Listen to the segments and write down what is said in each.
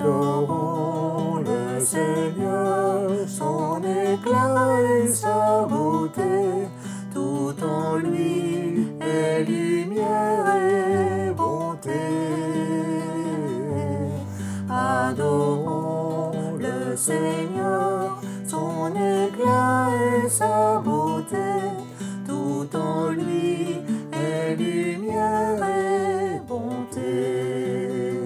Adorons le Seigneur, son éclat et sa beauté, tout en lui est lumière et bonté. Adorons le Seigneur, son éclat et sa beauté, tout en lui est lumière et bonté.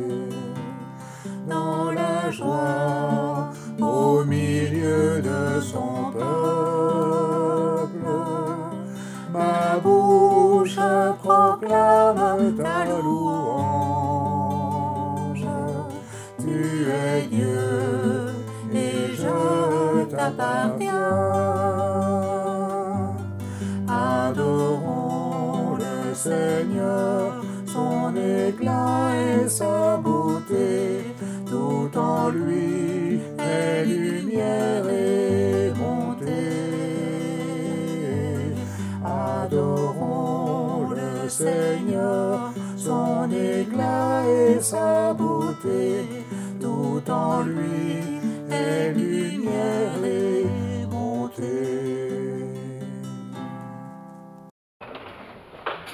Dans la joie, au milieu de son peuple, ma bouche proclame ta louange. Tu es Dieu et je t'appartiens. Adorons le Seigneur, son éclat et sa beauté, tout en lui est lumière et bonté. Adorons le Seigneur, son éclat et sa beauté, tout en lui est lumière et bonté.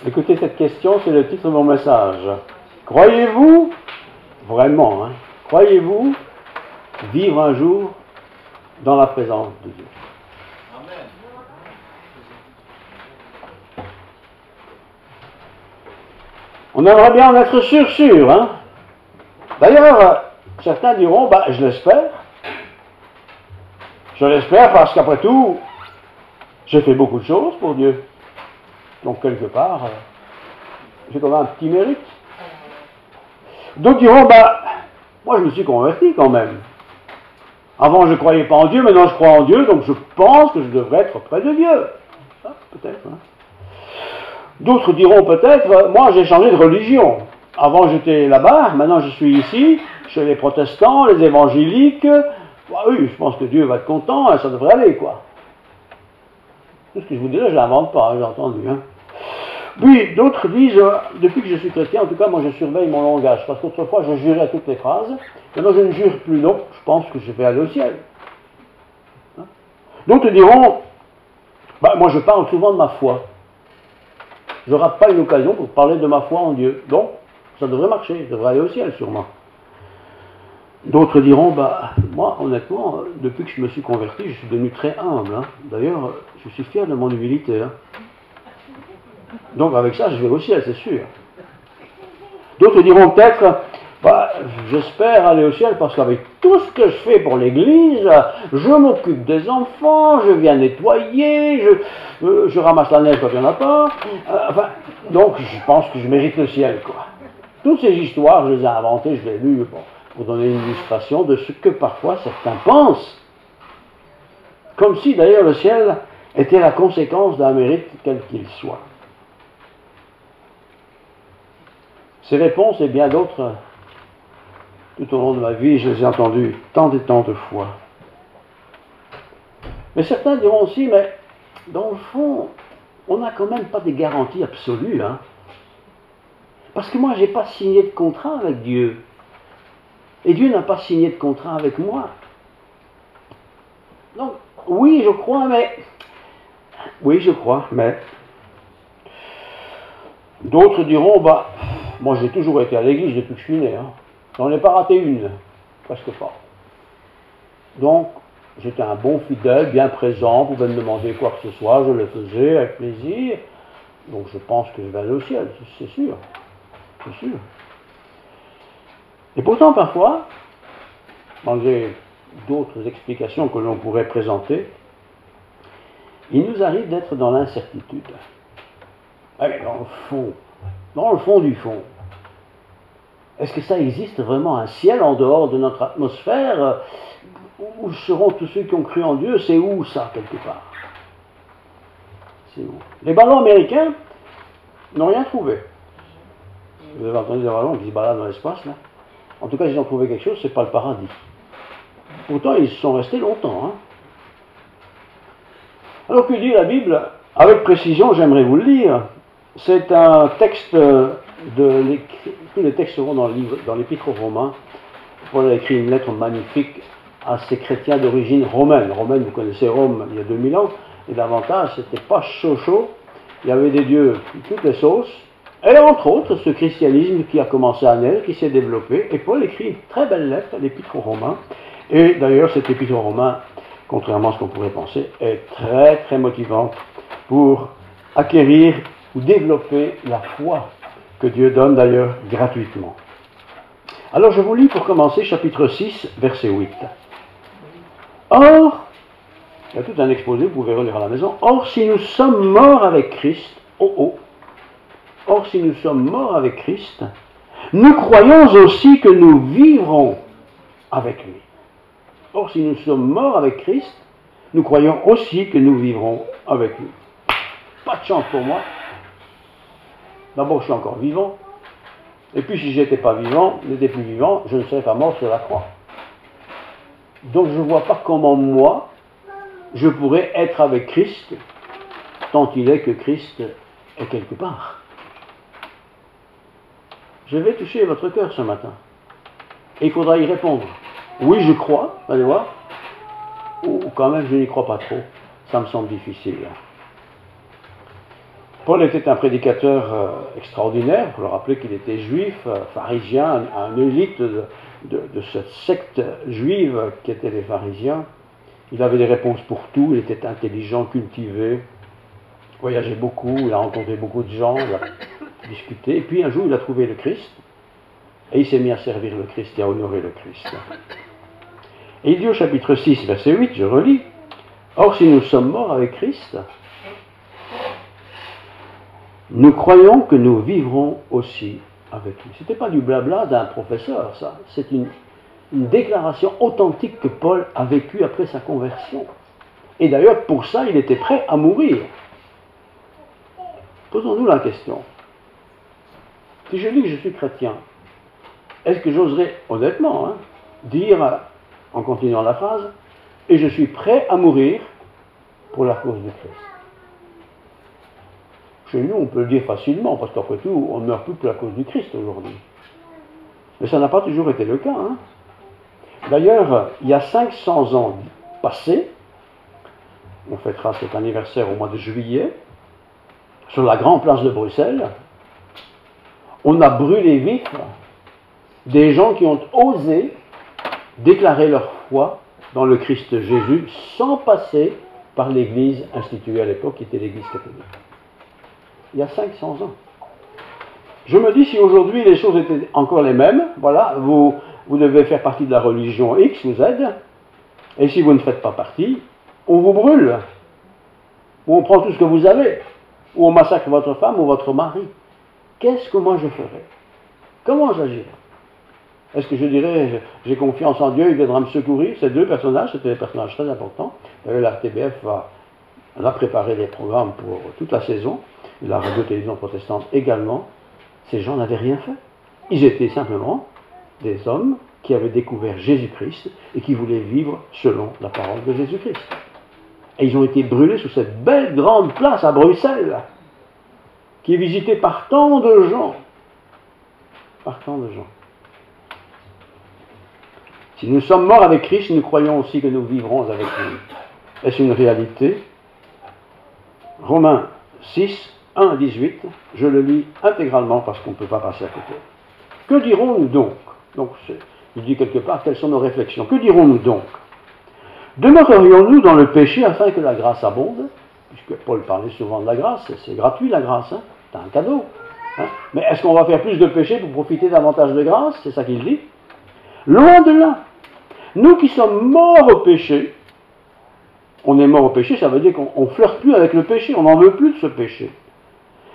Écoutez cette question, c'est le titre de mon message. Croyez-vous, vraiment, croyez-vous vivre un jour dans la présence de Dieu? Amen. On aimerait bien en être sûr, hein? D'ailleurs, certains diront, je l'espère. Je l'espère parce qu'après tout, j'ai fait beaucoup de choses pour Dieu. Donc, quelque part, j'ai quand même un petit mérite. D'autres diront, moi je me suis converti quand même. Avant je ne croyais pas en Dieu, maintenant je crois en Dieu, donc je pense que je devrais être près de Dieu. Peut-être. Hein. D'autres diront peut-être, moi j'ai changé de religion. Avant j'étais là-bas, maintenant je suis ici, chez les protestants, les évangéliques. Oui, je pense que Dieu va être content, et ça devrait aller, quoi. Tout ce que je vous dirais, je ne l'invente pas, j'ai entendu. Hein. Puis d'autres disent, depuis que je suis chrétien, en tout cas moi je surveille mon langage, parce qu'autrefois je jurais toutes les phrases, maintenant je ne jure plus, non, je pense que je vais aller au ciel. Hein? D'autres diront, moi je parle souvent de ma foi, je ne rate pas une occasion pour parler de ma foi en Dieu, donc ça devrait marcher, je devrais aller au ciel sûrement. D'autres diront, moi honnêtement, depuis que je me suis converti, je suis devenu très humble, hein. D'ailleurs je suis fier de mon humilité. Hein. Donc avec ça, je vais au ciel, c'est sûr. D'autres diront peut-être, j'espère aller au ciel parce qu'avec tout ce que je fais pour l'Église, je m'occupe des enfants, je viens nettoyer, je ramasse la neige quand il n'y en a pas. Donc je pense que je mérite le ciel, quoi. Toutes ces histoires, je les ai inventées, je les ai lues pour donner une illustration de ce que parfois certains pensent. Comme si d'ailleurs le ciel était la conséquence d'un mérite quel qu'il soit. Ces réponses et bien d'autres, tout au long de ma vie, je les ai entendues tant et tant de fois. Mais certains diront aussi, mais dans le fond, on n'a quand même pas des garanties absolues. Hein? Parce que moi, je n'ai pas signé de contrat avec Dieu. Et Dieu n'a pas signé de contrat avec moi. Donc, oui, je crois, mais... D'autres diront, moi j'ai toujours été à l'église depuis que je suis né. Hein. J'en ai pas raté une, presque pas. Donc, j'étais un bon fidèle, bien présent, on pouvait me demander quoi que ce soit, je le faisais avec plaisir. Donc je pense que je vais aller au ciel, c'est sûr. C'est sûr. Et pourtant, parfois, malgré d'autres explications que l'on pourrait présenter, il nous arrive d'être dans l'incertitude. Mais dans le fond du fond, est-ce que ça existe vraiment un ciel en dehors de notre atmosphère? Où seront tous ceux qui ont cru en Dieu? C'est où ça, quelque part? C'est où? Les ballons américains n'ont rien trouvé. Vous avez entendu des ballons qui se baladent dans l'espace, là? En tout cas, ils ont trouvé quelque chose, c'est pas le paradis. Pourtant, ils sont restés longtemps. Hein? Alors que dit la Bible? Avec précision, j'aimerais vous le lire. C'est un texte tous les textes seront dans l'épître aux Romains. Paul a écrit une lettre magnifique à ces chrétiens d'origine romaine. Romaine, vous connaissez Rome il y a 2000 ans, et l'avantage, c'était pas chaud. Il y avait des dieux toutes les sauces, et entre autres, ce christianisme qui a commencé à naître, qui s'est développé, et Paul écrit une très belle lettre, l'Épître aux Romains, et d'ailleurs, cette Épître aux Romains, contrairement à ce qu'on pourrait penser, est très très motivante pour acquérir ou développer la foi que Dieu donne d'ailleurs gratuitement. Alors je vous lis pour commencer chapitre 6, verset 8. Or, il y a tout un exposé, vous pouvez relire à la maison. Or, si nous sommes morts avec Christ, or si nous sommes morts avec Christ, nous croyons aussi que nous vivrons avec lui. Or, si nous sommes morts avec Christ, nous croyons aussi que nous vivrons avec lui. Pas de chance pour moi. D'abord, je suis encore vivant. Et puis, si je n'étais pas vivant, n'étais plus vivant, je ne serais pas mort sur la croix. Donc, je ne vois pas comment moi, je pourrais être avec Christ, tant il est que Christ est quelque part. Je vais toucher votre cœur ce matin. Et il faudra y répondre. Oui, je crois, allez voir. Ou quand même, je n'y crois pas trop. Ça me semble difficile. Paul était un prédicateur extraordinaire. Il faut le rappeler qu'il était juif, pharisien, un élite de cette secte juive qui étaient les pharisiens. Il avait des réponses pour tout, il était intelligent, cultivé, voyageait beaucoup, il a rencontré beaucoup de gens, il a discuté. Et puis un jour, il a trouvé le Christ, et il s'est mis à servir le Christ et à honorer le Christ. Et il dit au chapitre 6, verset 8, je relis, « Or, si nous sommes morts avec Christ, nous croyons que nous vivrons aussi avec lui. » Ce n'était pas du blabla d'un professeur, ça. C'est une déclaration authentique que Paul a vécue après sa conversion. Et d'ailleurs, pour ça, il était prêt à mourir. Posons-nous la question. Si je dis que je suis chrétien, est-ce que j'oserais, honnêtement, dire, en continuant la phrase, « Et je suis prêt à mourir pour la cause de Christ ». Chez nous, on peut le dire facilement, parce qu'après tout, on ne meurt plus pour la cause du Christ aujourd'hui. Mais ça n'a pas toujours été le cas. D'ailleurs, il y a 500 ans passés, on fêtera cet anniversaire au mois de juillet, sur la grande place de Bruxelles, on a brûlé vif des gens qui ont osé déclarer leur foi dans le Christ Jésus sans passer par l'église instituée à l'époque, qui était l'église catholique. Il y a 500 ans. Je me dis, si aujourd'hui les choses étaient encore les mêmes, voilà, vous devez faire partie de la religion X ou Z, et si vous ne faites pas partie, on vous brûle, ou on prend tout ce que vous avez, ou on massacre votre femme ou votre mari. Qu'est-ce que moi je ferais? Comment j'agirais? Est-ce que je dirais, j'ai confiance en Dieu, il viendra me secourir? Ces deux personnages, c'était des personnages très importants. La RTBF a préparé des programmes pour toute la saison, la radio-télévision protestante également. Ces gens n'avaient rien fait. Ils étaient simplement des hommes qui avaient découvert Jésus-Christ et qui voulaient vivre selon la parole de Jésus-Christ. Et ils ont été brûlés sur cette belle grande place à Bruxelles, qui est visitée par tant de gens. Par tant de gens. Si nous sommes morts avec Christ, nous croyons aussi que nous vivrons avec lui. Est-ce une réalité? Romains 6, 1 à 18, je le lis intégralement parce qu'on ne peut pas passer à côté. Que dirons-nous donc? Donc, il dit quelque part, quelles sont nos réflexions? Que dirons-nous donc? Demeurerions-nous dans le péché afin que la grâce abonde? Puisque Paul parlait souvent de la grâce, c'est gratuit la grâce, c'est un cadeau. Mais est-ce qu'on va faire plus de péché pour profiter davantage de grâce? C'est ça qu'il dit. Loin de là. Nous qui sommes morts au péché, on est mort au péché, ça veut dire qu'on ne flirte plus avec le péché, on n'en veut plus de ce péché.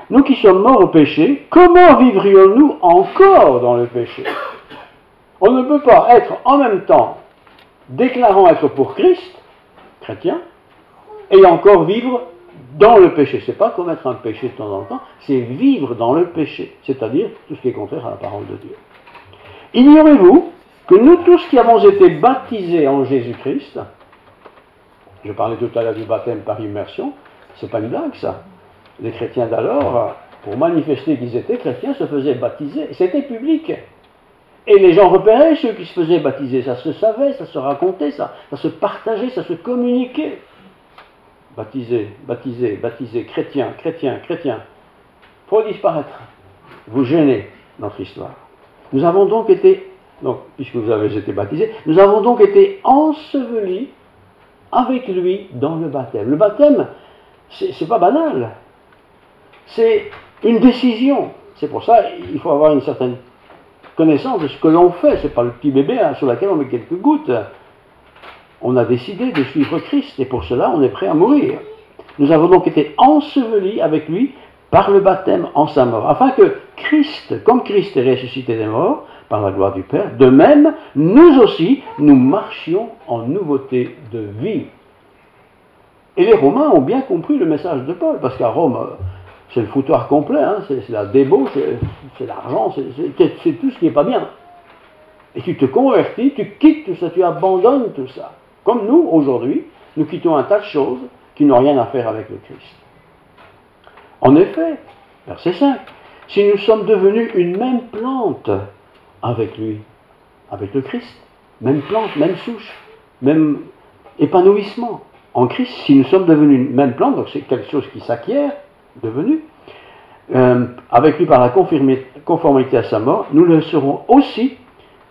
Nous qui sommes morts au péché, comment vivrions-nous encore dans le péché? On ne peut pas être en même temps déclarant être pour Christ, chrétien, et encore vivre dans le péché. Ce n'est pas commettre un péché de temps en temps, c'est vivre dans le péché, c'est-à-dire tout ce qui est contraire à la parole de Dieu. Ignorez-vous que nous tous qui avons été baptisés en Jésus-Christ, je parlais tout à l'heure du baptême par immersion, c'est pas une blague ça. Les chrétiens d'alors, pour manifester qu'ils étaient chrétiens, se faisaient baptiser. C'était public. Et les gens repéraient ceux qui se faisaient baptiser. Ça se savait, ça se racontait, ça se partageait, ça se communiquait. Baptisé, baptisé, baptisé, chrétien, chrétien, chrétien. Faut disparaître. Vous gênez notre histoire. Nous avons donc été, puisque vous avez été baptisés, nous avons donc été ensevelis avec lui dans le baptême. Le baptême, c'est pas banal. C'est une décision. C'est pour ça qu'il faut avoir une certaine connaissance de ce que l'on fait. C'est pas le petit bébé sur lequel on met quelques gouttes. On a décidé de suivre Christ et pour cela on est prêt à mourir. Nous avons donc été ensevelis avec lui par le baptême en sa mort, afin que Christ, comme Christ est ressuscité des morts par la gloire du Père, de même, nous aussi, nous marchions en nouveauté de vie. Et les Romains ont bien compris le message de Paul, parce qu'à Rome, c'est le foutoir complet, hein, c'est la débauche, c'est l'argent, c'est tout ce qui n'est pas bien. Et tu te convertis, tu quittes tout ça, tu abandonnes tout ça. Comme nous, aujourd'hui, nous quittons un tas de choses qui n'ont rien à faire avec le Christ. En effet, verset 5, si nous sommes devenus une même plante avec lui, avec le Christ, même plante, même souche, même épanouissement, en Christ, si nous sommes devenus une même plante, donc c'est quelque chose qui s'acquiert, devenu, avec lui par la conformité à sa mort, nous le serons aussi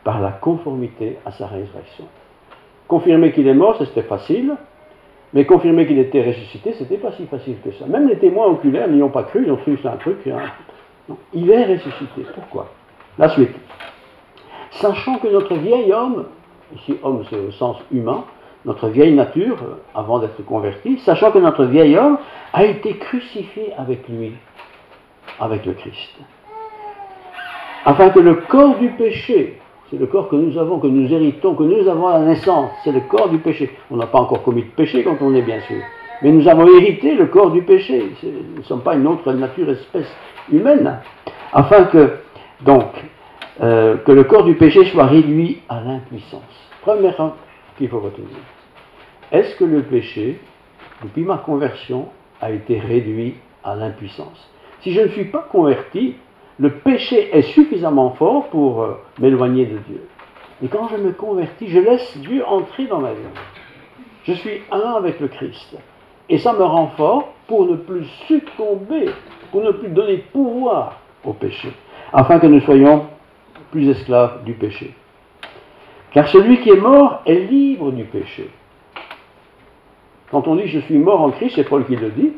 par la conformité à sa résurrection. Confirmer qu'il est mort, c'était facile, mais confirmer qu'il était ressuscité, c'était pas si facile que ça. Même les témoins oculaires n'y ont pas cru, ils ont cru que c'est un truc. Non, il est ressuscité. Pourquoi? La suite. Sachant que notre vieil homme, ici homme c'est au sens humain, notre vieille nature, avant d'être converti, sachant que notre vieil homme a été crucifié avec lui, avec le Christ. Afin que le corps du péché, c'est le corps que nous avons, que nous héritons, que nous avons à la naissance, c'est le corps du péché. On n'a pas encore commis de péché quand on est bien sûr, mais nous avons hérité le corps du péché. Nous ne sommes pas une autre nature, espèce humaine. Afin que, donc, que le corps du péché soit réduit à l'impuissance. Première chose qu'il faut retenir. Est-ce que le péché, depuis ma conversion, a été réduit à l'impuissance? Si je ne suis pas converti, le péché est suffisamment fort pour m'éloigner de Dieu. Et quand je me convertis, je laisse Dieu entrer dans ma vie. Je suis un avec le Christ. Et ça me rend fort pour ne plus succomber, pour ne plus donner pouvoir au péché, afin que nous soyons plus esclaves du péché. Car celui qui est mort est libre du péché. Quand on dit je suis mort en Christ, c'est Paul qui le dit,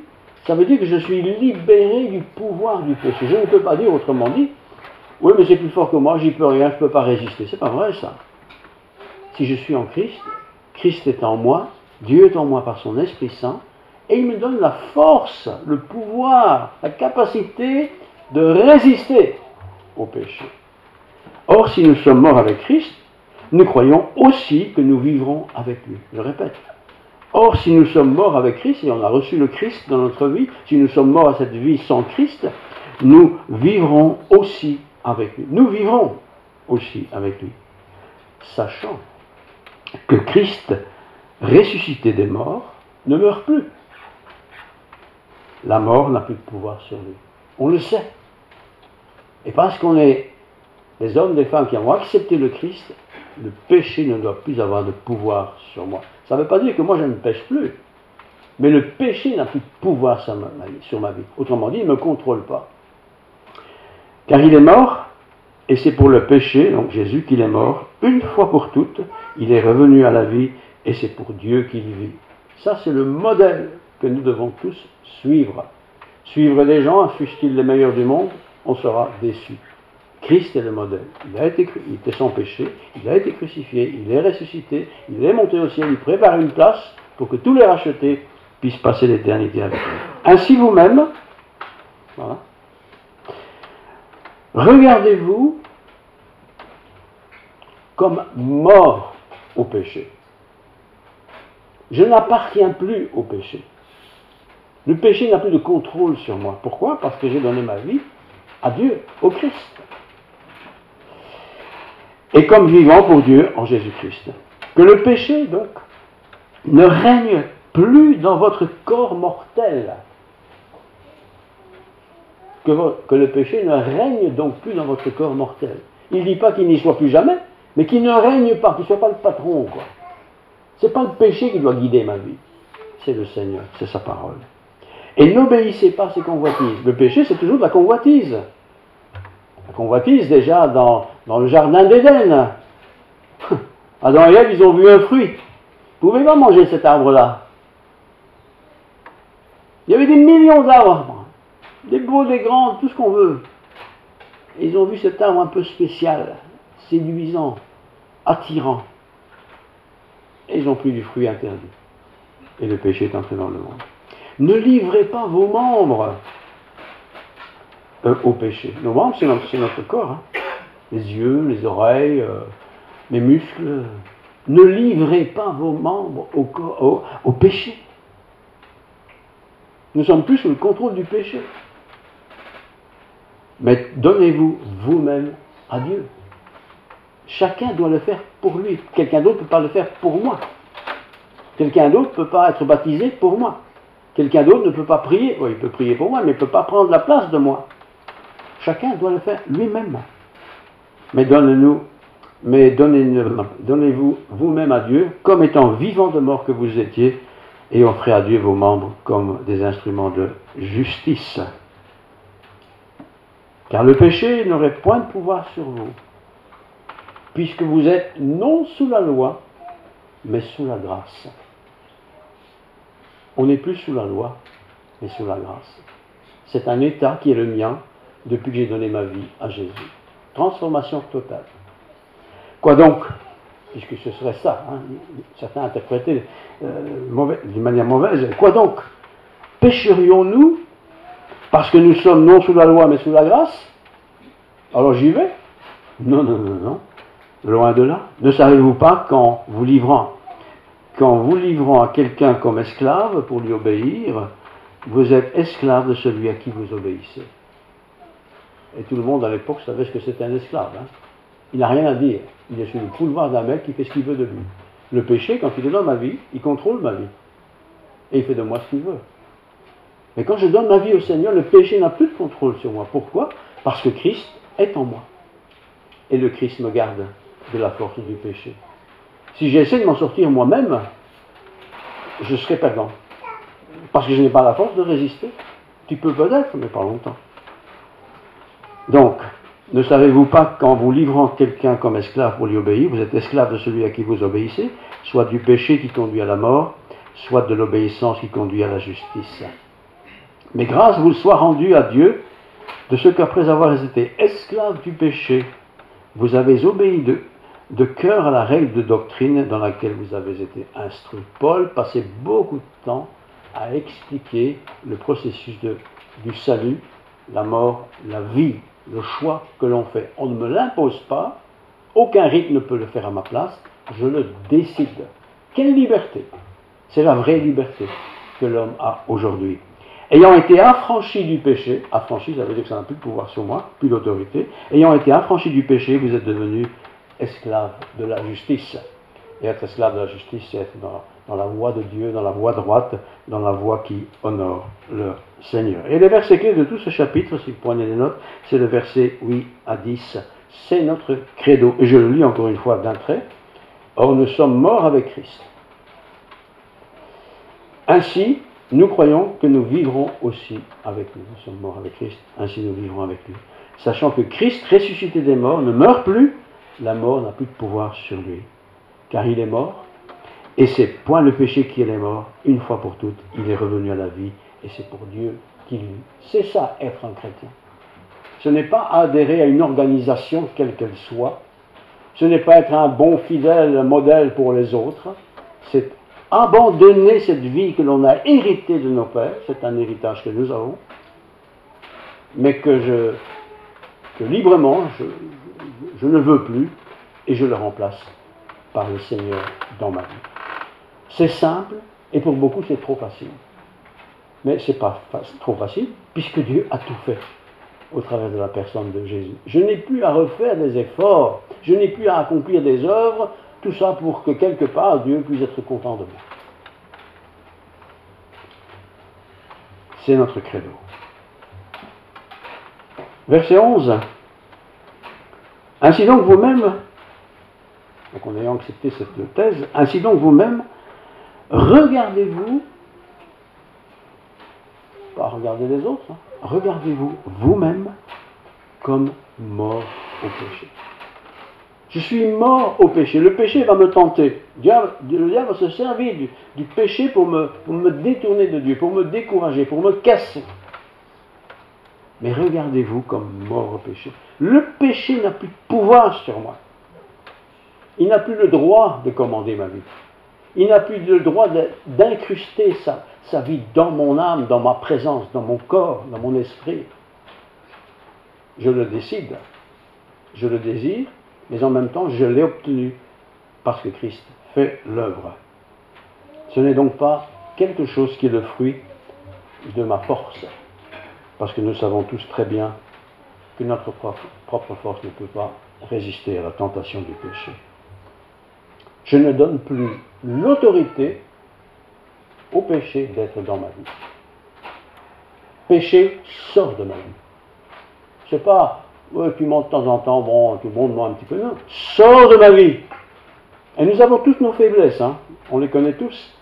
ça veut dire que je suis libéré du pouvoir du péché. Je ne peux pas dire autrement dit, oui mais c'est plus fort que moi, j'y peux rien, je ne peux pas résister. C'est pas vrai ça. Si je suis en Christ, Christ est en moi, Dieu est en moi par son Esprit Saint, et il me donne la force, le pouvoir, la capacité de résister au péché. Or, si nous sommes morts avec Christ, nous croyons aussi que nous vivrons avec lui. Je répète. Or, si nous sommes morts avec Christ, et on a reçu le Christ dans notre vie, si nous sommes morts à cette vie sans Christ, nous vivrons aussi avec lui. Nous vivrons aussi avec lui. Sachant que Christ, ressuscité des morts, ne meurt plus. La mort n'a plus de pouvoir sur lui. On le sait. Et parce qu'on est des hommes, des femmes qui ont accepté le Christ, le péché ne doit plus avoir de pouvoir sur moi. Ça ne veut pas dire que moi je ne pêche plus, mais le péché n'a plus de pouvoir sur ma vie. Autrement dit, il ne me contrôle pas. Car il est mort, et c'est pour le péché, donc Jésus, qu'il est mort, une fois pour toutes, il est revenu à la vie, et c'est pour Dieu qu'il vit. Ça, c'est le modèle que nous devons tous suivre. Suivre des gens, fussent-ils les meilleurs du monde, on sera déçus. Christ est le modèle. Il était sans péché, il a été crucifié, il est ressuscité, il est monté au ciel, il prépare une place pour que tous les rachetés puissent passer l'éternité avec lui. Ainsi vous-même, voilà, regardez-vous comme mort au péché. Je n'appartiens plus au péché. Le péché n'a plus de contrôle sur moi. Pourquoi? Parce que j'ai donné ma vie à Dieu, au Christ. Et comme vivant pour Dieu en Jésus-Christ. Que le péché, donc, ne règne plus dans votre corps mortel. Que le péché ne règne donc plus dans votre corps mortel. Il ne dit pas qu'il n'y soit plus jamais, mais qu'il ne règne pas, qu'il ne soit pas le patron, quoi. C'est pas le péché qui doit guider ma vie. C'est le Seigneur, c'est sa parole. Et n'obéissez pas à ces convoitises. Le péché, c'est toujours de la convoitise. La convoitise, déjà, dans le jardin d'Éden. Adam et Ève, ils ont vu un fruit. Vous ne pouvez pas manger cet arbre-là. Il y avait des millions d'arbres. Des beaux, des grands, tout ce qu'on veut. Et ils ont vu cet arbre un peu spécial, séduisant, attirant. Et ils ont pris du fruit interdit. Et le péché est entré dans le monde. Ne livrez pas vos membres au péché. Nos membres, c'est notre corps. Hein. Les yeux, les oreilles, les muscles. Ne livrez pas vos membres au péché. Nous sommes plus sous le contrôle du péché. Mais donnez-vous vous-même à Dieu. Chacun doit le faire pour lui. Quelqu'un d'autre ne peut pas le faire pour moi. Quelqu'un d'autre ne peut pas être baptisé pour moi. Quelqu'un d'autre ne peut pas prier. Oui, il peut prier pour moi, mais il ne peut pas prendre la place de moi. Chacun doit le faire lui-même. Mais donnez-vous vous-même à Dieu, comme étant vivant de mort que vous étiez, et offrez à Dieu vos membres comme des instruments de justice. Car le péché n'aurait point de pouvoir sur vous, puisque vous êtes non sous la loi, mais sous la grâce. On n'est plus sous la loi, mais sous la grâce. C'est un état qui est le mien depuis que j'ai donné ma vie à Jésus. Transformation totale. Quoi donc? Puisque ce serait ça, hein, certains interprétaient d'une manière mauvaise. Quoi donc? Pécherions-nous parce que nous sommes non sous la loi mais sous la grâce? Alors j'y vais? Non, non, non, non. Loin de là. Ne savez-vous pas qu'en vous livrant à quelqu'un comme esclave pour lui obéir, vous êtes esclave de celui à qui vous obéissez? Et tout le monde à l'époque savait ce que c'était un esclave. Hein. Il n'a rien à dire. Il est sur le boulevard d'un mec qui fait ce qu'il veut de lui. Le péché, quand il est dans ma vie, il contrôle ma vie. Et il fait de moi ce qu'il veut. Mais quand je donne ma vie au Seigneur, le péché n'a plus de contrôle sur moi. Pourquoi? Parce que Christ est en moi. Et le Christ me garde de la force du péché. Si j'essaie de m'en sortir moi-même, je serai perdant. Parce que je n'ai pas la force de résister. Tu peux peut-être, mais pas longtemps. Donc, ne savez-vous pas qu'en vous livrant quelqu'un comme esclave pour lui obéir, vous êtes esclave de celui à qui vous obéissez, soit du péché qui conduit à la mort, soit de l'obéissance qui conduit à la justice. Mais grâce vous soit rendue à Dieu de ce qu'après avoir été esclave du péché, vous avez obéi de cœur à la règle de doctrine dans laquelle vous avez été instruit. Paul passait beaucoup de temps à expliquer le processus du salut, la mort, la vie, le choix que l'on fait. On ne me l'impose pas, aucun rite ne peut le faire à ma place, je le décide. Quelle liberté! C'est la vraie liberté que l'homme a aujourd'hui. Ayant été affranchi du péché, affranchi, ça veut dire que ça n'a plus de pouvoir sur moi, plus d'autorité, ayant été affranchi du péché, vous êtes devenu esclave de la justice. Et être esclave de la justice, c'est être dans la voie de Dieu, dans la voie droite, dans la voie qui honore le Seigneur. Et les versets clés de tout ce chapitre, si vous prenez les notes, c'est le verset 8 à 10. C'est notre credo. Et je le lis encore une fois d'un trait. Or, nous sommes morts avec Christ. Ainsi, nous croyons que nous vivrons aussi avec lui. Nous sommes morts avec Christ, ainsi nous vivrons avec lui. Sachant que Christ, ressuscité des morts, ne meurt plus, la mort n'a plus de pouvoir sur lui. Car il est mort, et c'est point le péché qui est mort, une fois pour toutes, il est revenu à la vie, et c'est pour Dieu qu'il vit. C'est ça, être un chrétien. Ce n'est pas adhérer à une organisation, quelle qu'elle soit, ce n'est pas être un bon fidèle modèle pour les autres, c'est abandonner cette vie que l'on a héritée de nos pères, c'est un héritage que nous avons, mais que librement, je ne veux plus, et je le remplace par le Seigneur dans ma vie. C'est simple, et pour beaucoup c'est trop facile. Mais ce n'est pas trop facile, puisque Dieu a tout fait au travers de la personne de Jésus. Je n'ai plus à refaire des efforts, je n'ai plus à accomplir des œuvres, tout ça pour que quelque part Dieu puisse être content de moi. C'est notre credo. Verset 11. Ainsi donc vous-même, donc en ayant accepté cette thèse, ainsi donc vous-même, regardez-vous, pas regarder les autres, hein, regardez-vous vous-même comme mort au péché. Je suis mort au péché. Le péché va me tenter. Le diable va se servir du péché pour me détourner de Dieu, pour me décourager, pour me casser. Mais regardez-vous comme mort au péché. Le péché n'a plus de pouvoir sur moi. Il n'a plus le droit de commander ma vie. Il n'a plus le droit d'incruster sa vie dans mon âme, dans ma présence, dans mon corps, dans mon esprit. Je le décide, je le désire, mais en même temps, je l'ai obtenu parce que Christ fait l'œuvre. Ce n'est donc pas quelque chose qui est le fruit de ma force, parce que nous savons tous très bien que notre propre force ne peut pas résister à la tentation du péché. Je ne donne plus l'autorité au péché d'être dans ma vie. Péché sort de ma vie. C'est pas, ouais, tu montes de temps en temps, bon, tu montes-moi un petit peu, non. Sors de ma vie. Et nous avons tous nos faiblesses, hein. On les connaît tous.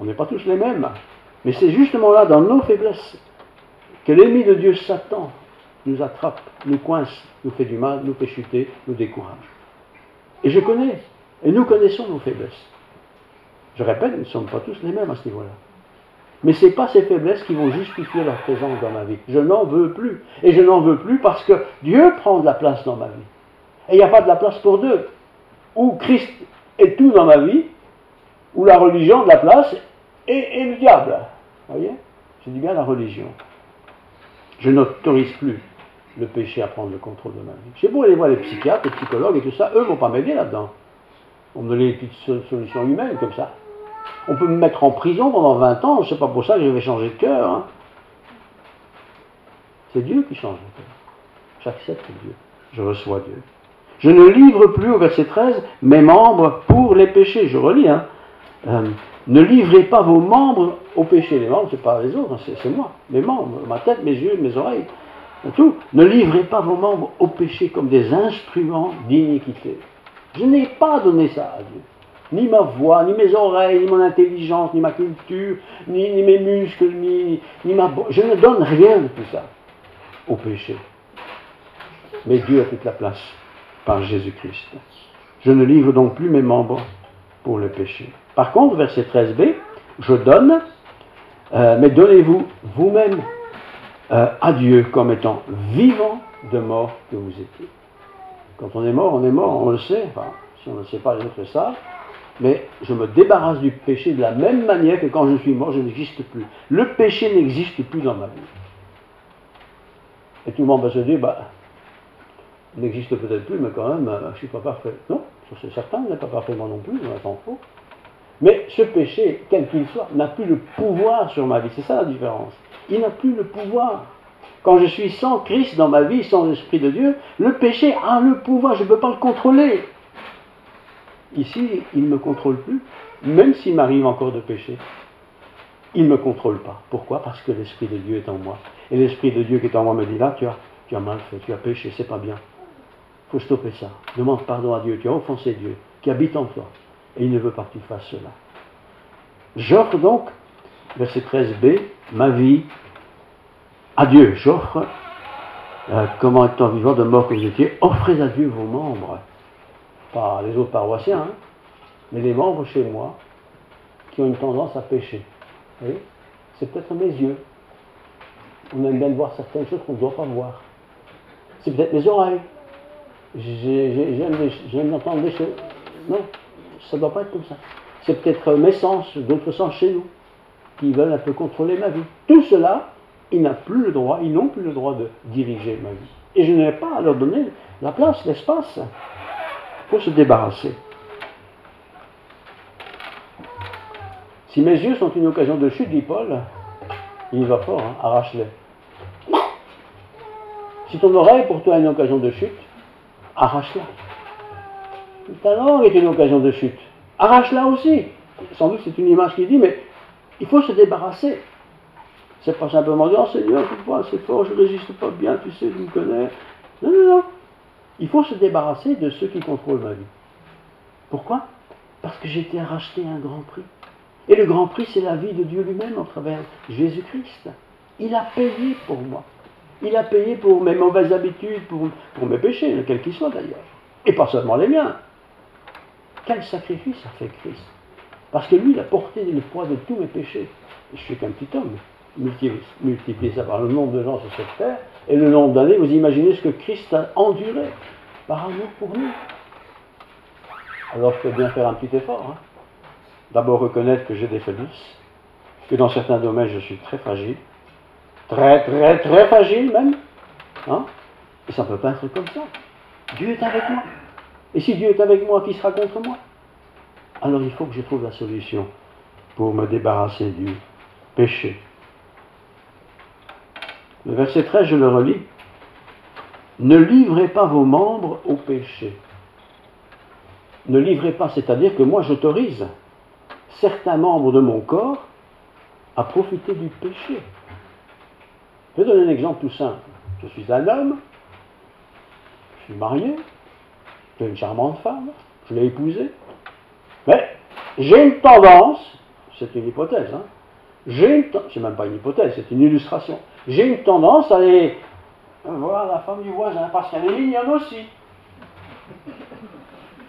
On n'est pas tous les mêmes. Mais c'est justement là, dans nos faiblesses, que l'ennemi de Dieu, Satan, nous attrape, nous coince, nous fait du mal, nous fait chuter, nous décourage. Et je connais, et nous connaissons nos faiblesses. Je répète, nous ne sommes pas tous les mêmes à ce niveau-là. Mais ce n'est pas ces faiblesses qui vont justifier leur présence dans ma vie. Je n'en veux plus. Et je n'en veux plus parce que Dieu prend de la place dans ma vie. Et il n'y a pas de la place pour deux. Ou Christ est tout dans ma vie, ou la religion de la place, et le diable. Vous voyez? Je dis bien la religion. Je n'autorise plus le péché à prendre le contrôle de ma vie. Je sais pas, aller voir les psychiatres, les psychologues et tout ça, eux ne vont pas m'aider là-dedans. On me donne des petites solutions humaines comme ça. On peut me mettre en prison pendant 20 ans, c'est pas pour ça que je vais changer de cœur. Hein. C'est Dieu qui change de cœur. J'accepte Dieu. Je reçois Dieu. Je ne livre plus, au verset 13, mes membres pour les péchés. Je relis, hein. Ne livrez pas vos membres au péché. Les membres, c'est pas les autres, c'est moi. Mes membres, ma tête, mes yeux, mes oreilles, tout. Ne livrez pas vos membres au péché comme des instruments d'iniquité. Je n'ai pas donné ça à Dieu. Ni ma voix, ni mes oreilles, ni mon intelligence, ni ma culture, ni mes muscles, ni ma... Je ne donne rien de tout ça au péché. Mais Dieu a toute la place par Jésus-Christ. Je ne livre donc plus mes membres pour le péché. Par contre, verset 13b, je donne, mais donnez-vous vous-même à Dieu comme étant vivant de mort que vous étiez. Quand on est mort, on le sait. Enfin, si on ne le sait pas, les autres le savent. Mais je me débarrasse du péché de la même manière que quand je suis mort, je n'existe plus. Le péché n'existe plus dans ma vie. Et tout le monde va se dire, il n'existe peut-être plus, mais quand même, je ne suis pas parfait. Non, ça c'est certain, il n'est pas parfait moi non plus, on s'en fout. Mais ce péché, quel qu'il soit, n'a plus le pouvoir sur ma vie. C'est ça la différence. Il n'a plus le pouvoir. Quand je suis sans Christ dans ma vie, sans l'Esprit de Dieu, le péché a le pouvoir, je ne peux pas le contrôler. Ici, il ne me contrôle plus, même s'il m'arrive encore de pécher. Il ne me contrôle pas. Pourquoi? Parce que l'Esprit de Dieu est en moi. Et l'Esprit de Dieu qui est en moi me dit, là, tu as mal fait, tu as péché, c'est pas bien. Il faut stopper ça. Demande pardon à Dieu, tu as offensé Dieu, qui habite en toi. Et il ne veut pas que tu fasses cela. J'offre donc, verset 13b, ma vie à Dieu. J'offre, comment étant vivant de mort que vous étiez, offrez à Dieu vos membres. Pas les autres paroissiens, hein, mais les membres chez moi qui ont une tendance à pécher. Vous voyez? C'est peut-être mes yeux. On aime bien voir certaines choses qu'on ne doit pas voir. C'est peut-être mes oreilles. J'aime entendre des choses. Non, ça ne doit pas être comme ça. C'est peut-être mes sens, d'autres sens chez nous, qui veulent un peu contrôler ma vie. Tout cela, ils n'ont plus le droit de diriger ma vie. Et je n'ai pas à leur donner la place, l'espace. Il faut se débarrasser. Si mes yeux sont une occasion de chute, dit Paul, il y va fort, hein, arrache-les. Si ton oreille pour toi est une occasion de chute, arrache-la. Ta langue est une occasion de chute, arrache-la aussi. Sans doute c'est une image qui dit, mais il faut se débarrasser. C'est pas simplement dire, oh Seigneur, je peux pas assez fort, je ne résiste pas bien, tu sais, je me connais. Non, non, non. Il faut se débarrasser de ceux qui contrôlent ma vie. Pourquoi? Parce que j'ai été racheté à un grand prix. Et le grand prix, c'est la vie de Dieu lui-même à travers Jésus-Christ. Il a payé pour moi. Il a payé pour mes mauvaises habitudes, pour mes péchés, quels qu'ils soient d'ailleurs. Et pas seulement les miens. Quel sacrifice a fait Christ? Parce que lui, il a porté le poids de tous mes péchés. Et je suis qu'un petit homme. Multipliez ça par le nombre de gens sur cette terre, et le nombre d'années, vous imaginez ce que Christ a enduré par amour pour nous. Alors je peux bien faire un petit effort. Hein. D'abord reconnaître que j'ai des faiblesses, que dans certains domaines je suis très fragile, très fragile même. Hein. Et ça ne peut pas être comme ça. Dieu est avec moi. Et si Dieu est avec moi, qui sera contre moi? Alors il faut que je trouve la solution pour me débarrasser du péché. Le verset 13, je le relis. Ne livrez pas vos membres au péché. Ne livrez pas, c'est-à-dire que moi j'autorise certains membres de mon corps à profiter du péché. Je vais donner un exemple tout simple. Je suis un homme, je suis marié, j'ai une charmante femme, je l'ai épousée, mais j'ai une tendance, c'est une hypothèse, hein, c'est même pas une hypothèse, c'est une illustration, j'ai une tendance à aller voir la femme du voisin, parce qu'elle est mignonne aussi.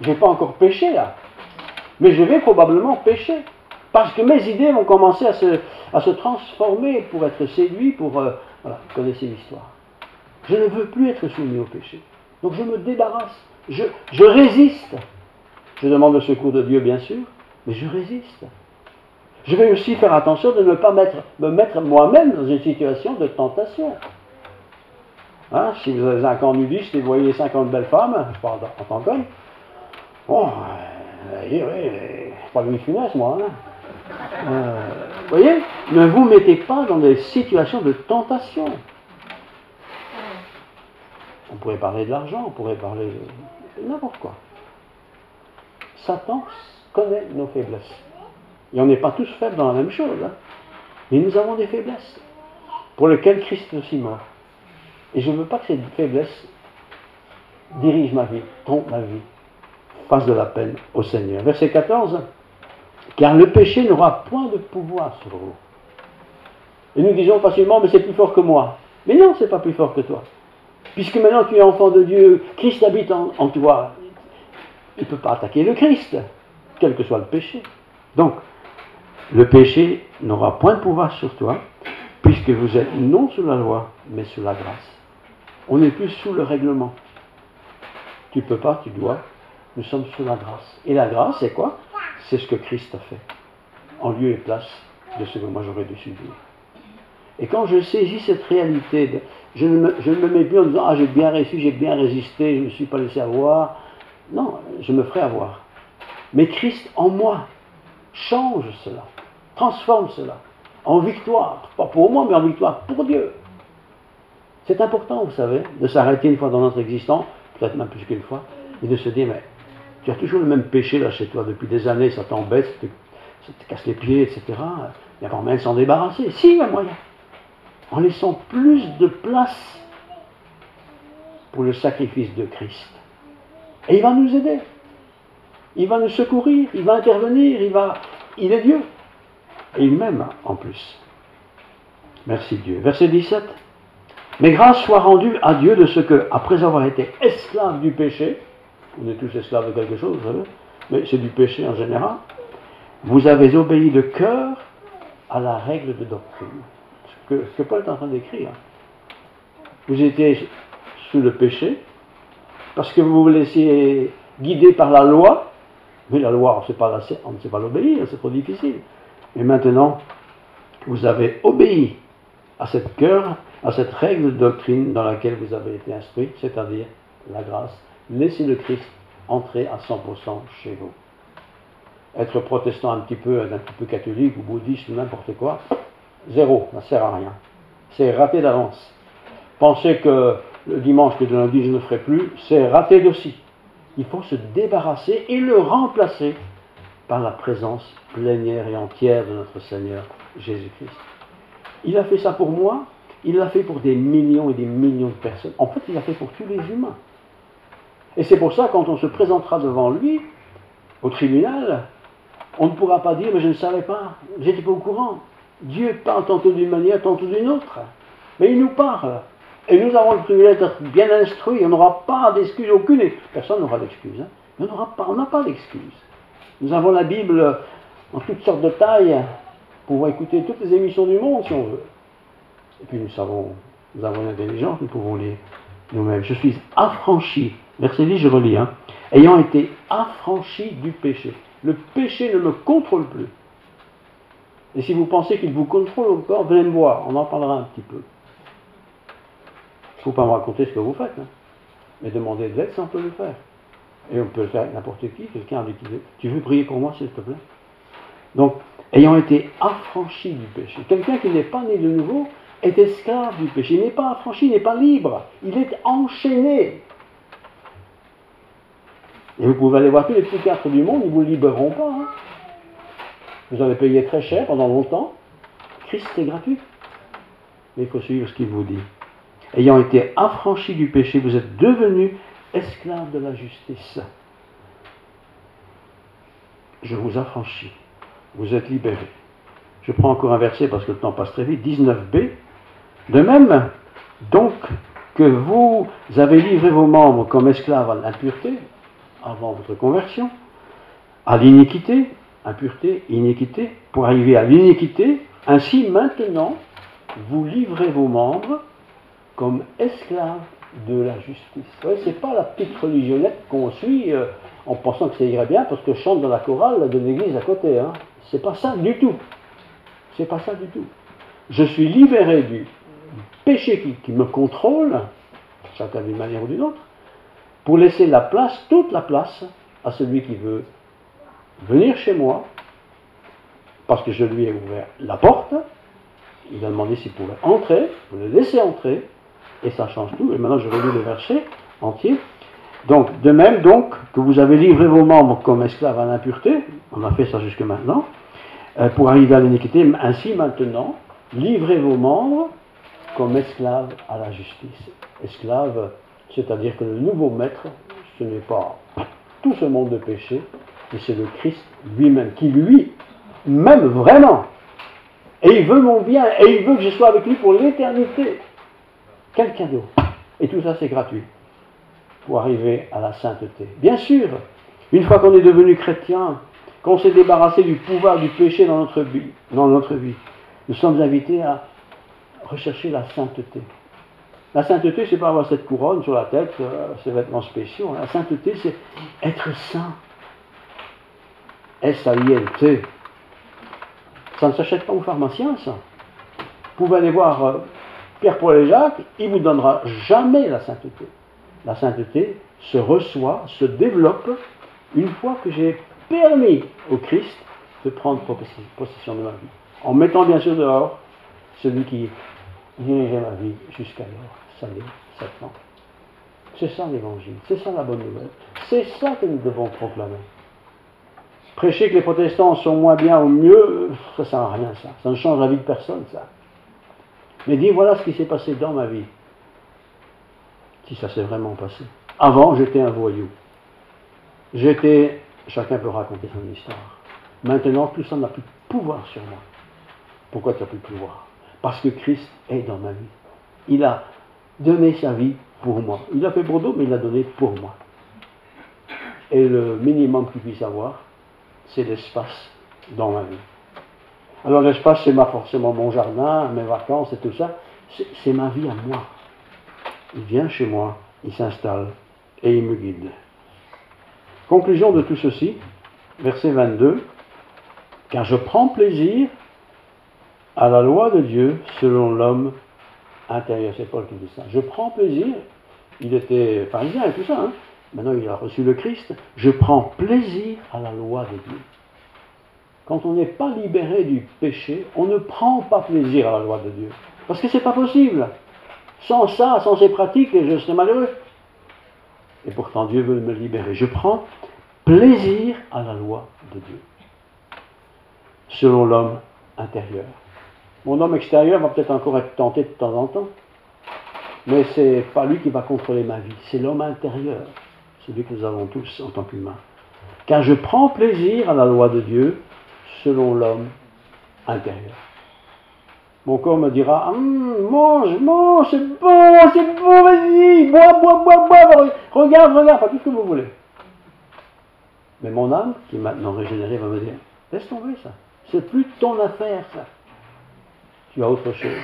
Je n'ai pas encore péché là, mais je vais probablement pécher, parce que mes idées vont commencer à se transformer pour être séduit, voilà, vous connaissez l'histoire. Je ne veux plus être soumis au péché, donc je me débarrasse, je résiste. Je demande le secours de Dieu bien sûr, mais je résiste. Je vais aussi faire attention de ne pas me mettre moi-même dans une situation de tentation. Hein, si vous avez un camp nudiste et vous voyez 50 belles femmes, je parle en tant qu'homme, bon, oui, c'est pas Louis de Funès, moi. Hein. Vous voyez, ne vous mettez pas dans des situations de tentation. On pourrait parler de l'argent, on pourrait parler de n'importe quoi. Satan connaît nos faiblesses. Et on n'est pas tous faibles dans la même chose. Hein. Mais nous avons des faiblesses pour lesquelles Christ est aussi mort. Et je ne veux pas que ces faiblesses dirigent ma vie, trompent ma vie, fassent de la peine au Seigneur. Verset 14. Car le péché n'aura point de pouvoir sur vous. Et nous disons facilement, mais c'est plus fort que moi. Mais non, c'est pas plus fort que toi. Puisque maintenant tu es enfant de Dieu, Christ habite en toi. Il ne peut pas attaquer le Christ, quel que soit le péché. Donc, le péché n'aura point de pouvoir sur toi, puisque vous êtes non sous la loi, mais sous la grâce. On n'est plus sous le règlement. Tu ne peux pas, tu dois. Nous sommes sous la grâce. Et la grâce, c'est quoi? C'est ce que Christ a fait, en lieu et place de ce que moi j'aurais dû subir. Et quand je saisis cette réalité, je ne me mets plus en disant « Ah, j'ai bien réussi, j'ai bien résisté, je ne me suis pas laissé avoir ». Non, je me ferai avoir. Mais Christ en moi change cela, transforme cela en victoire, pas pour moi, mais en victoire pour Dieu. C'est important, vous savez, de s'arrêter une fois dans notre existence, peut-être même plus qu'une fois, et de se dire, mais tu as toujours le même péché là chez toi depuis des années, ça t'embête, ça te casse les pieds, etc. Il n'y a pas moyen de s'en débarrasser. Si, il y a moyen. En laissant plus de place pour le sacrifice de Christ. Et il va nous aider. Il va nous secourir, il va intervenir, il est Dieu. Et il m'aime en plus. Merci Dieu. Verset 17. Mais grâce soit rendue à Dieu de ce que, après avoir été esclave du péché, on est tous esclaves de quelque chose, vous savez, mais c'est du péché en général, vous avez obéi de cœur à la règle de doctrine. Ce que Paul est en train d'écrire. Vous étiez sous le péché, parce que vous vous laissiez guider par la loi, mais la loi, on ne sait pas l'obéir, c'est trop difficile. Mais maintenant, vous avez obéi à cette cœur, à cette règle de doctrine dans laquelle vous avez été instruit, c'est-à-dire la grâce. Laissez le Christ entrer à 100% chez vous. Être protestant un petit peu catholique ou bouddhiste ou n'importe quoi, zéro, ça ne sert à rien. C'est raté d'avance. Penser que le dimanche et le lundi je ne ferai plus, c'est raté d'aussi. Il faut se débarrasser et le remplacer par la présence plénière et entière de notre Seigneur Jésus-Christ. Il a fait ça pour moi, il l'a fait pour des millions et des millions de personnes. En fait, il l'a fait pour tous les humains. Et c'est pour ça, quand on se présentera devant lui, au tribunal, on ne pourra pas dire, mais je ne savais pas, je n'étais pas au courant. Dieu parle tantôt d'une manière, tantôt d'une autre. Mais il nous parle. Et nous avons le privilège d'être bien instruits. On n'aura pas d'excuses aucune. Personne n'aura d'excuses. Hein. Mais on n'a pas d'excuses. Nous avons la Bible en toutes sortes de tailles. Pour pouvoir écouter toutes les émissions du monde si on veut. Et puis nous avons l'intelligence, nous pouvons lire nous-mêmes. Je suis affranchi. Verset 10, je relis. Hein. Ayant été affranchi du péché. Le péché ne me contrôle plus. Et si vous pensez qu'il vous contrôle encore, venez me voir, on en parlera un petit peu. Il ne faut pas me raconter ce que vous faites, hein. Mais demandez de l'aide si on peut le faire. Et on peut le faire avec n'importe qui, quelqu'un avec qui tu veux prier pour moi, s'il te plaît. Donc, ayant été affranchi du péché. Quelqu'un qui n'est pas né de nouveau est esclave du péché. Il n'est pas affranchi, il n'est pas libre. Il est enchaîné. Et vous pouvez aller voir tous les psychiatres du monde, ils ne vous libéreront pas. Hein. Vous avez payé très cher pendant longtemps. Christ, c'est gratuit. Mais il faut suivre ce qu'il vous dit. Ayant été affranchi du péché, vous êtes devenus esclaves de la justice. Je vous affranchis. Vous êtes libérés. Je prends encore un verset parce que le temps passe très vite. 19b. De même, donc, que vous avez livré vos membres comme esclaves à l'impureté, avant votre conversion, à l'iniquité, impureté, iniquité, pour arriver à l'iniquité, ainsi maintenant, vous livrez vos membres comme esclaves de la justice. Ce n'est pas la petite religionnette qu'on suit en pensant que ça irait bien parce que je chante dans la chorale de l'église à côté. Hein. C'est pas ça du tout. C'est pas ça du tout. Je suis libéré du péché qui me contrôle, chacun d'une manière ou d'une autre, pour laisser la place, toute la place, à celui qui veut venir chez moi, parce que je lui ai ouvert la porte, il a demandé s'il pouvait entrer, vous le laissez entrer, et ça change tout. Et maintenant je relis le verset entier. Donc, de même donc que vous avez livré vos membres comme esclaves à l'impureté, on a fait ça jusque maintenant, pour arriver à l'iniquité, ainsi maintenant, livrez vos membres comme esclaves à la justice. Esclaves, c'est-à-dire que le nouveau maître, ce n'est pas tout ce monde de péché, mais c'est le Christ lui-même, qui lui m'aime vraiment. Et il veut mon bien, et il veut que je sois avec lui pour l'éternité. Quel cadeau! Et tout ça, c'est gratuit, pour arriver à la sainteté. Bien sûr, une fois qu'on est devenu chrétien, qu'on s'est débarrassé du pouvoir du péché dans notre vie, nous sommes invités à rechercher la sainteté. La sainteté, c'est pas avoir cette couronne sur la tête, ces vêtements spéciaux. La sainteté, c'est être saint. S-A-I-N-T. Ça ne s'achète pas au pharmacien, ça. Vous pouvez aller voir Pierre, Paul et Jacques, il ne vous donnera jamais la sainteté. La sainteté se reçoit, se développe, une fois que j'ai permis au Christ de prendre possession de ma vie. En mettant bien sûr dehors celui qui dirigeait ma vie jusqu'alors. Ça y est, 7 ans. C'est ça l'évangile, c'est ça la bonne nouvelle. C'est ça que nous devons proclamer. Prêcher que les protestants sont moins bien ou mieux, ça ne sert à rien ça. Ça ne change la vie de personne ça. Mais dire voilà ce qui s'est passé dans ma vie. Si ça s'est vraiment passé. Avant, j'étais un voyou. Chacun peut raconter son histoire. Maintenant, tout ça n'a plus de pouvoir sur moi. Pourquoi tu n'as plus de pouvoir? Parce que Christ est dans ma vie. Il a donné sa vie pour moi. Il l'a fait pour d'autres, mais il l'a donné pour moi. Et le minimum qu'il puisse avoir, c'est l'espace dans ma vie. Alors l'espace, c'est pas forcément mon jardin, mes vacances et tout ça. C'est ma vie à moi. Il vient chez moi, il s'installe et il me guide. Conclusion de tout ceci, verset 22. Car je prends plaisir à la loi de Dieu selon l'homme intérieur. C'est Paul qui dit ça. Je prends plaisir. Il était pharisien et tout ça. Hein. Maintenant, il a reçu le Christ. Je prends plaisir à la loi de Dieu. Quand on n'est pas libéré du péché, on ne prend pas plaisir à la loi de Dieu. Parce que ce n'est pas possible. Sans ça, sans ces pratiques, je serais malheureux. Et pourtant, Dieu veut me libérer. Je prends plaisir à la loi de Dieu. Selon l'homme intérieur. Mon homme extérieur va peut-être encore être tenté de temps en temps. Mais ce n'est pas lui qui va contrôler ma vie. C'est l'homme intérieur. celui que nous avons tous en tant qu'humains. Car je prends plaisir à la loi de Dieu selon l'homme intérieur. Mon corps me dira, mange, mange, c'est bon, vas-y, bois, regarde, pas tout ce que vous voulez. Mais mon âme, qui est maintenant régénérée, va me dire, laisse tomber ça, c'est plus ton affaire ça. Tu as autre chose,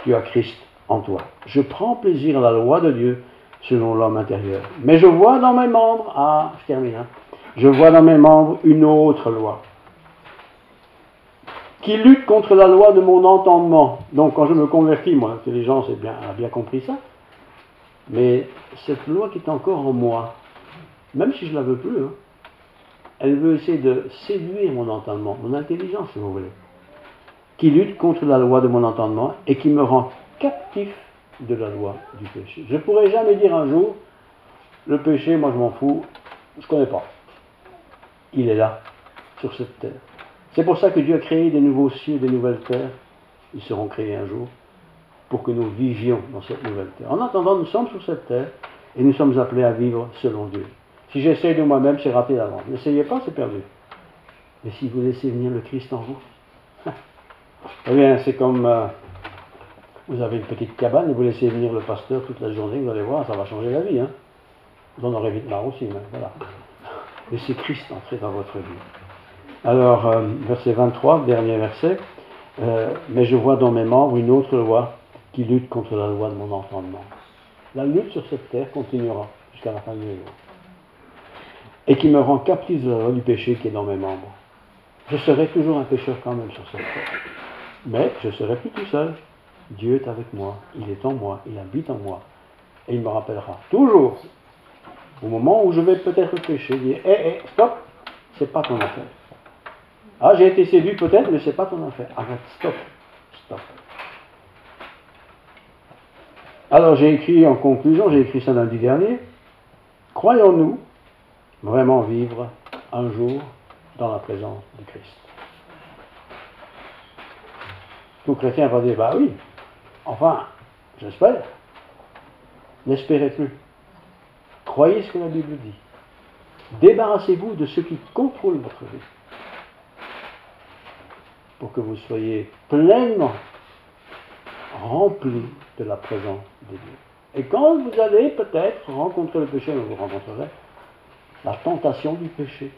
tu as Christ en toi. Je prends plaisir à la loi de Dieu selon l'homme intérieur. Mais je vois dans mes membres, je termine, je vois dans mes membres une autre loi qui lutte contre la loi de mon entendement. Donc quand je me convertis, mon intelligence a bien compris ça, mais cette loi qui est encore en moi, même si je ne la veux plus, elle veut essayer de séduire mon entendement, mon intelligence si vous voulez, qui lutte contre la loi de mon entendement et qui me rend captif de la loi du péché. Je ne pourrai jamais dire un jour, le péché, moi je m'en fous, je ne connais pas. Il est là, sur cette terre. C'est pour ça que Dieu a créé des nouveaux cieux, des nouvelles terres. Ils seront créés un jour pour que nous vivions dans cette nouvelle terre. En attendant, nous sommes sur cette terre et nous sommes appelés à vivre selon Dieu. Si j'essaye de moi-même, c'est raté d'avance. N'essayez pas, c'est perdu. Mais si vous laissez venir le Christ en vous, eh bien, c'est comme vous avez une petite cabane et vous laissez venir le pasteur toute la journée, vous allez voir, ça va changer la vie. Vous en aurez vite marre aussi, mais voilà. Laissez Christ entrer dans votre vie. Alors, verset 23, dernier verset. Mais je vois dans mes membres une autre loi qui lutte contre la loi de mon entendement. La lutte sur cette terre continuera jusqu'à la fin du jour. Et qui me rend captif de la loi du péché qui est dans mes membres. Je serai toujours un pécheur quand même sur cette terre. Mais je ne serai plus tout seul. Dieu est avec moi, il est en moi, il habite en moi. Et il me rappellera toujours, au moment où je vais peut-être pécher, dire stop, c'est pas ton affaire. Ah, j'ai été séduit peut-être, mais c'est pas ton affaire. Arrête, stop. Alors j'ai écrit en conclusion, j'ai écrit ça lundi dernier, croyons-nous vraiment vivre un jour dans la présence du Christ? Tout chrétien va dire, oui, enfin, j'espère. N'espérez plus. Croyez ce que la Bible dit. Débarrassez-vous de ce qui contrôle votre vie, pour que vous soyez pleinement remplis de la présence de Dieu. Et quand vous allez peut-être rencontrer le péché, vous rencontrerez la tentation du péché,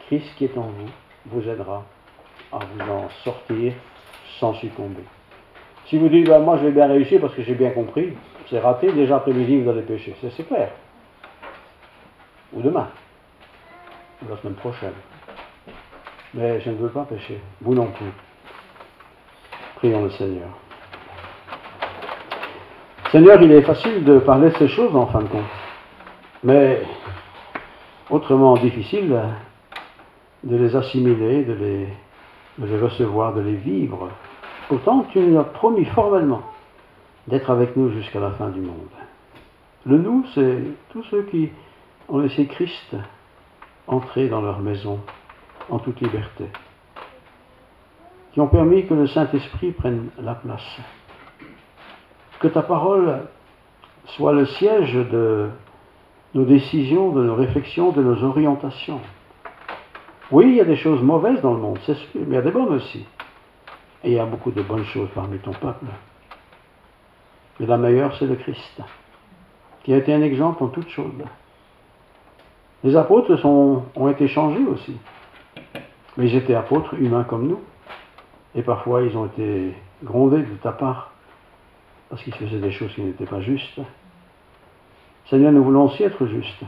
Christ qui est en vous, vous aidera à vous en sortir sans succomber. Si vous dites, moi je vais bien réussir parce que j'ai bien compris, c'est raté, déjà après-midi vous allez pécher, c'est clair. Ou demain, ou la semaine prochaine. Mais je ne veux pas pécher, vous non plus. Prions le Seigneur. Seigneur, il est facile de parler de ces choses en fin de compte, mais autrement difficile de les assimiler, de les recevoir, de les vivre. Pourtant, tu nous as promis formellement d'être avec nous jusqu'à la fin du monde. Le nous, c'est tous ceux qui ont laissé Christ entrer dans leur maison en toute liberté, qui ont permis que le Saint-Esprit prenne la place. Que ta parole soit le siège de nos décisions, de nos réflexions, de nos orientations. Oui, il y a des choses mauvaises dans le monde, c'est sûr, mais il y a des bonnes aussi. Et il y a beaucoup de bonnes choses parmi ton peuple. Mais la meilleure, c'est le Christ, qui a été un exemple en toutes choses. Les apôtres ont été changés aussi. Mais ils étaient apôtres humains comme nous. Et parfois, ils ont été grondés de ta part, parce qu'ils faisaient des choses qui n'étaient pas justes. Seigneur, nous voulons aussi être justes.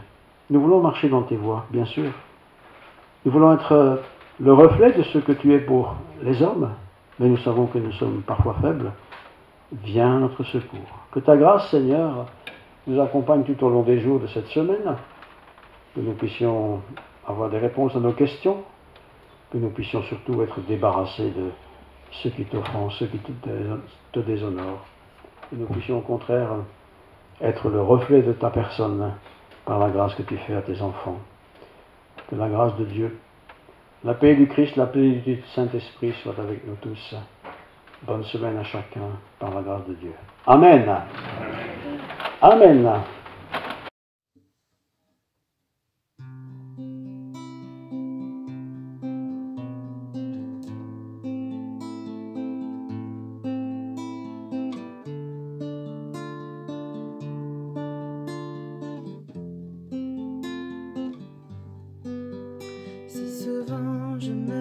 Nous voulons marcher dans tes voies, bien sûr. Nous voulons être le reflet de ce que tu es pour les hommes, mais nous savons que nous sommes parfois faibles. Viens à notre secours. Que ta grâce, Seigneur, nous accompagne tout au long des jours de cette semaine, que nous puissions avoir des réponses à nos questions, que nous puissions surtout être débarrassés de ce qui t'offensent, ce qui te déshonorent. Que nous puissions au contraire être le reflet de ta personne par la grâce que tu fais à tes enfants. Que la grâce de Dieu, la paix du Christ, la paix du Saint-Esprit soit avec nous tous. Bonne semaine à chacun par la grâce de Dieu. Amen. Amen. avant, je me